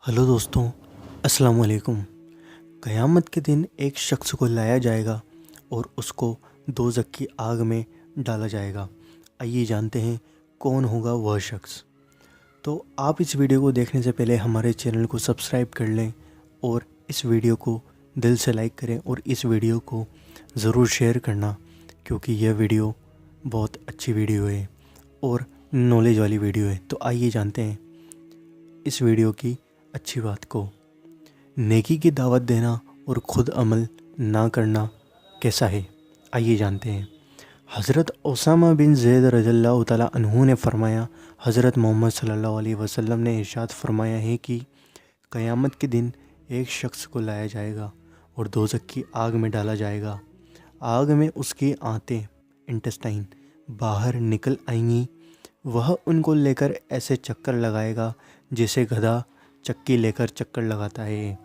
Hello दोस्तों, अस्सलाम वालेकुम। क़यामत के दिन एक शख्स को लाया जाएगा और उसको दोज़ख की आग में डाला जाएगा। आइए जानते हैं कौन होगा वह शख्स। तो आप इस वीडियो को देखने से पहले हमारे चैनल को सब्सक्राइब कर लें और इस वीडियो को दिल से लाइक करें और इस वीडियो को ज़रूर शेयर करना, क्योंकि यह वीडियो बहुत अच्छी वीडियो है और नॉलेज वाली वीडियो है। तो आइए जानते हैं इस वीडियो की अच्छी बात को। नेकी की दावत देना और ख़ुद अमल ना करना कैसा है, आइए जानते हैं। हज़रत उसामा बिन ज़ैद रज़ियल्लाहु ताला अन्हु ने फ़रमाया, हज़रत मोहम्मद सल्लल्लाहु अलैहि वसल्लम ने इरशाद फ़रमाया है कि क़यामत के दिन एक शख्स को लाया जाएगा और दोज़ख की आग में डाला जाएगा। आग में उसकी आंतें इंटेस्टाइन बाहर निकल आएंगी। वह उनको लेकर ऐसे चक्कर लगाएगा जैसे गधा चक्की लेकर चक्कर लगाता है।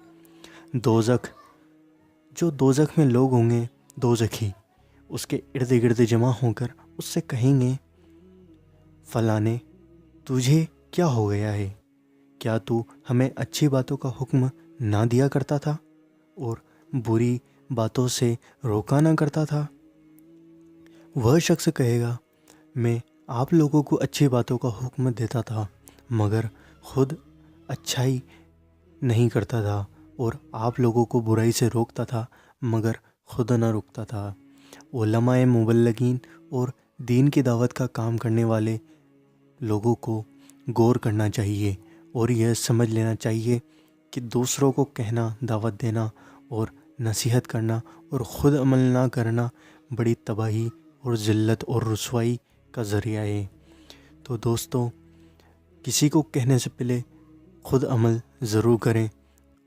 जो दोज़ख में लोग होंगे, दोज़खी, उसके इर्द गिर्द जमा होकर उससे कहेंगे, फलाने तुझे क्या हो गया है? क्या तू हमें अच्छी बातों का हुक्म ना दिया करता था और बुरी बातों से रोका ना करता था? वह शख्स कहेगा, मैं आप लोगों को अच्छी बातों का हुक्म देता था मगर ख़ुद अच्छाई नहीं करता था, और आप लोगों को बुराई से रोकता था मगर खुद न रुकता था। उलमाए मुबल्लिगीन और दीन की दावत का काम करने वाले लोगों को गौर करना चाहिए और यह समझ लेना चाहिए कि दूसरों को कहना, दावत देना और नसीहत करना और ख़ुद अमल ना करना बड़ी तबाही और ज़िल्लत और रुसवाई का ज़रिया है। तो दोस्तों, किसी को कहने से पहले ख़ुद अमल ज़रूर करें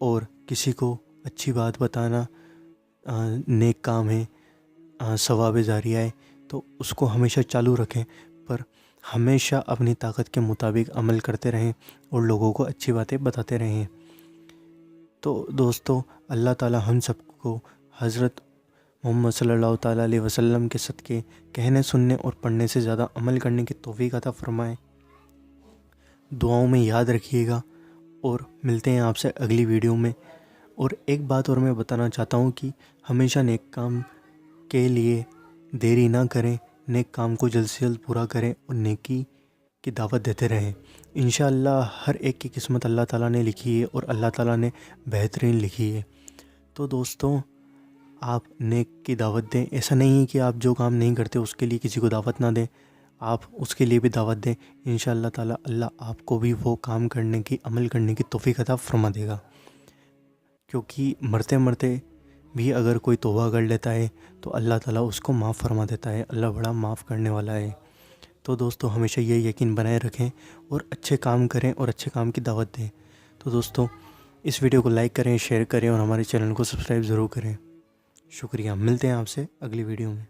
और किसी को अच्छी बात बताना नेक काम है, सवाब जारिया है, तो उसको हमेशा चालू रखें, पर हमेशा अपनी ताकत के मुताबिक अमल करते रहें और लोगों को अच्छी बातें बताते रहें। तो दोस्तों, अल्लाह ताला हम सबको हज़रत मोहम्मद सल्लल्लाहु ताला अलैहि वसल्लम के सदक़े कहने, सुनने और पढ़ने से ज़्यादा अमल करने की तौफ़ीक़ अता फ़रमाए। दुआओं में याद रखिएगा और मिलते हैं आपसे अगली वीडियो में। और एक बात और मैं बताना चाहता हूँ कि हमेशा नेक काम के लिए देरी ना करें, नेक काम को जल्द से जल्द पूरा करें और नेकी की दावत देते रहें। इंशाअल्लाह हर एक की किस्मत अल्लाह ताला ने लिखी है और अल्लाह ताला ने बेहतरीन लिखी है। तो दोस्तों, आप नेक की दावत दें। ऐसा नहीं है कि आप जो काम नहीं करते उसके लिए किसी को दावत ना दें, आप उसके लिए भी दावत दें। इंशाअल्लाह ताला अल्लाह आपको भी वो काम करने की, अमल करने की तौफ़ीक़ अता फ़रमा देगा। क्योंकि मरते मरते भी अगर कोई तौबा कर लेता है तो अल्लाह ताला उसको माफ़ फरमा देता है। अल्लाह बड़ा माफ़ करने वाला है। तो दोस्तों, हमेशा ये यकीन बनाए रखें और अच्छे काम करें और अच्छे काम की दावत दें। तो दोस्तों, इस वीडियो को लाइक करें, शेयर करें और हमारे चैनल को सब्सक्राइब ज़रूर करें। शुक्रिया। मिलते हैं आपसे अगली वीडियो में।